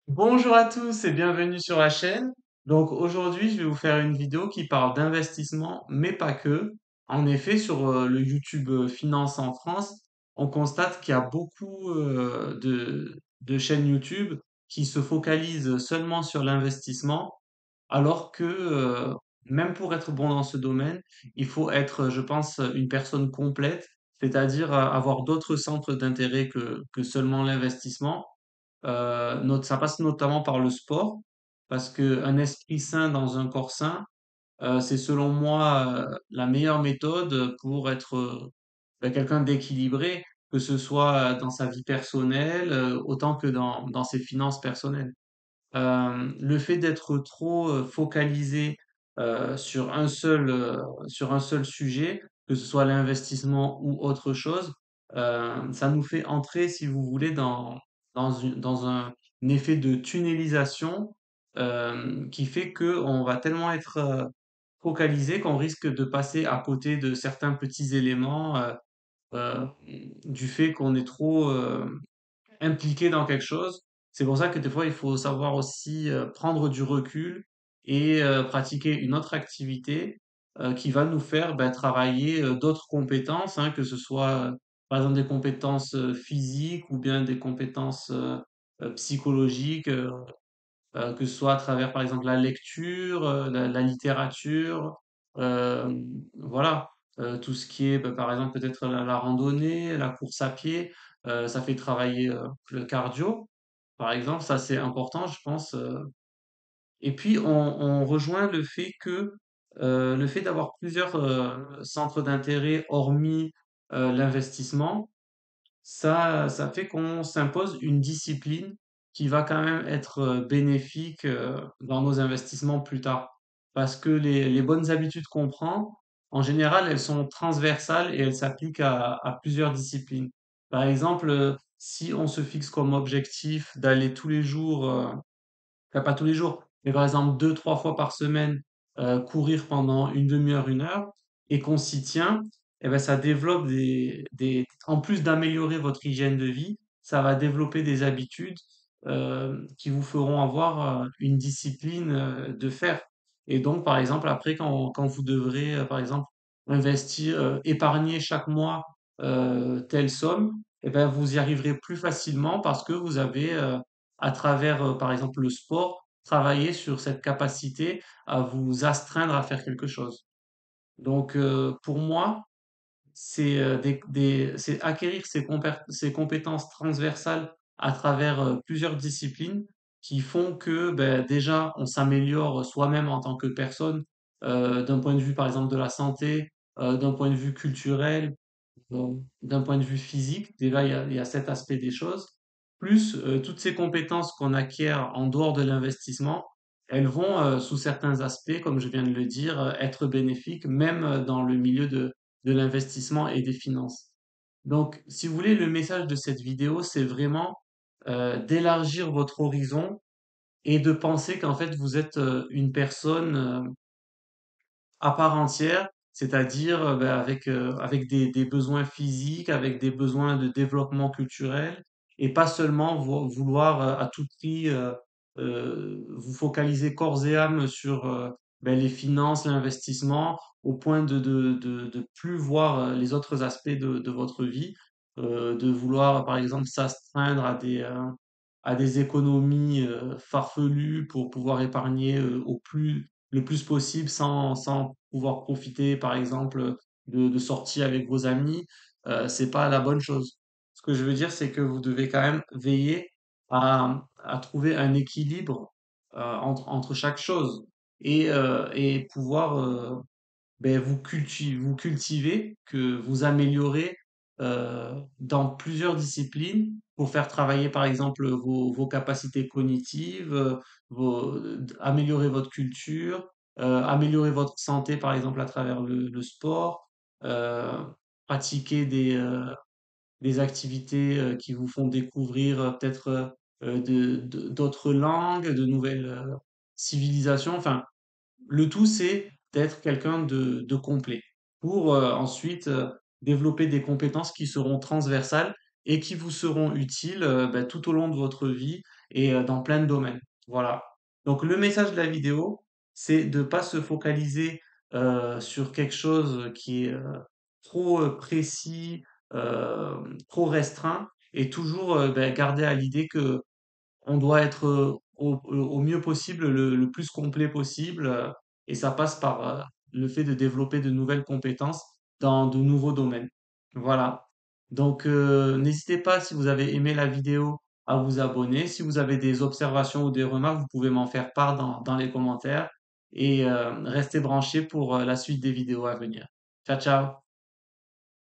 Bonjour à tous et bienvenue sur la chaîne. Donc aujourd'hui, je vais vous faire une vidéo qui parle d'investissement, mais pas que. En effet, sur le YouTube Finance en France, on constate qu'il y a beaucoup de chaînes YouTube qui se focalisent seulement sur l'investissement, alors que même pour être bon dans ce domaine, il faut être, je pense, une personne complète, c'est-à-dire avoir d'autres centres d'intérêt que seulement l'investissement. Ça passe notamment par le sport, parce que un esprit sain dans un corps sain, c'est selon moi la meilleure méthode pour être quelqu'un d'équilibré, que ce soit dans sa vie personnelle, autant que dans ses finances personnelles. Le fait d'être trop focalisé sur un seul sujet, que ce soit l'investissement ou autre chose, ça nous fait entrer, si vous voulez, dans un effet de tunnelisation qui fait que on va tellement être focalisé qu'on risque de passer à côté de certains petits éléments euh, du fait qu'on est trop impliqué dans quelque chose. C'est pour ça que des fois, il faut savoir aussi prendre du recul et pratiquer une autre activité qui va nous faire travailler d'autres compétences, hein, que ce soit par exemple des compétences physiques ou bien des compétences psychologiques, que ce soit à travers par exemple la lecture, la littérature, euh, voilà. Tout ce qui est par exemple peut-être la randonnée, la course à pied, ça fait travailler le cardio, par exemple, ça c'est important, je pense. Et puis on rejoint le fait que le fait d'avoir plusieurs centres d'intérêt hormis l'investissement, ça fait qu'on s'impose une discipline qui va quand même être bénéfique dans nos investissements plus tard. Parce que les bonnes habitudes qu'on prend, en général, elles sont transversales et elles s'appliquent à plusieurs disciplines. Par exemple, si on se fixe comme objectif d'aller tous les jours, enfin pas tous les jours, mais par exemple deux, trois fois par semaine, courir pendant une demi-heure, une heure, et qu'on s'y tient, eh ben, ça développe en plus d'améliorer votre hygiène de vie, ça va développer des habitudes qui vous feront avoir une discipline de faire. Et donc, par exemple, après, quand vous devrez, par exemple, investir, épargner chaque mois telle somme, eh ben, vous y arriverez plus facilement parce que vous avez à travers, par exemple, le sport, travailler sur cette capacité à vous astreindre à faire quelque chose. Donc, pour moi, c'est acquérir ces compétences transversales à travers plusieurs disciplines qui font que ben, déjà, on s'améliore soi-même en tant que personne, d'un point de vue, par exemple, de la santé, d'un point de vue culturel, d'un point de vue physique, déjà, il y a cet aspect des choses, plus toutes ces compétences qu'on acquiert en dehors de l'investissement, elles vont, sous certains aspects, comme je viens de le dire, être bénéfiques, même dans le milieu de l'investissement et des finances. Donc, si vous voulez, le message de cette vidéo, c'est vraiment d'élargir votre horizon et de penser qu'en fait, vous êtes une personne à part entière, c'est-à-dire avec des besoins physiques, avec des besoins de développement culturel, et pas seulement vouloir à tout prix vous focaliser corps et âme sur les finances, l'investissement, au point de plus voir les autres aspects de votre vie, de vouloir par exemple s'astreindre à des économies farfelues pour pouvoir épargner le plus possible sans pouvoir profiter, par exemple, de sorties avec vos amis, c'est pas la bonne chose. Ce que je veux dire, c'est que vous devez quand même veiller à trouver un équilibre entre chaque chose et pouvoir vous cultivez, que vous améliorez dans plusieurs disciplines pour faire travailler par exemple vos capacités cognitives, améliorer votre culture, améliorer votre santé par exemple à travers le sport, euh, pratiquer des activités qui vous font découvrir peut-être d'autres langues, de nouvelles civilisations. Enfin, le tout, c'est d'être quelqu'un de complet pour ensuite développer des compétences qui seront transversales et qui vous seront utiles tout au long de votre vie et dans plein de domaines. Voilà. Donc le message de la vidéo, c'est de pas se focaliser sur quelque chose qui est trop précis, trop restreint, et toujours ben, garder à l'idée que on doit être au mieux possible, le plus complet possible, et ça passe par le fait de développer de nouvelles compétences dans de nouveaux domaines. Voilà. Donc, n'hésitez pas, si vous avez aimé la vidéo, à vous abonner. Si vous avez des observations ou des remarques, vous pouvez m'en faire part dans les commentaires, et restez branchés pour la suite des vidéos à venir. Ciao, ciao!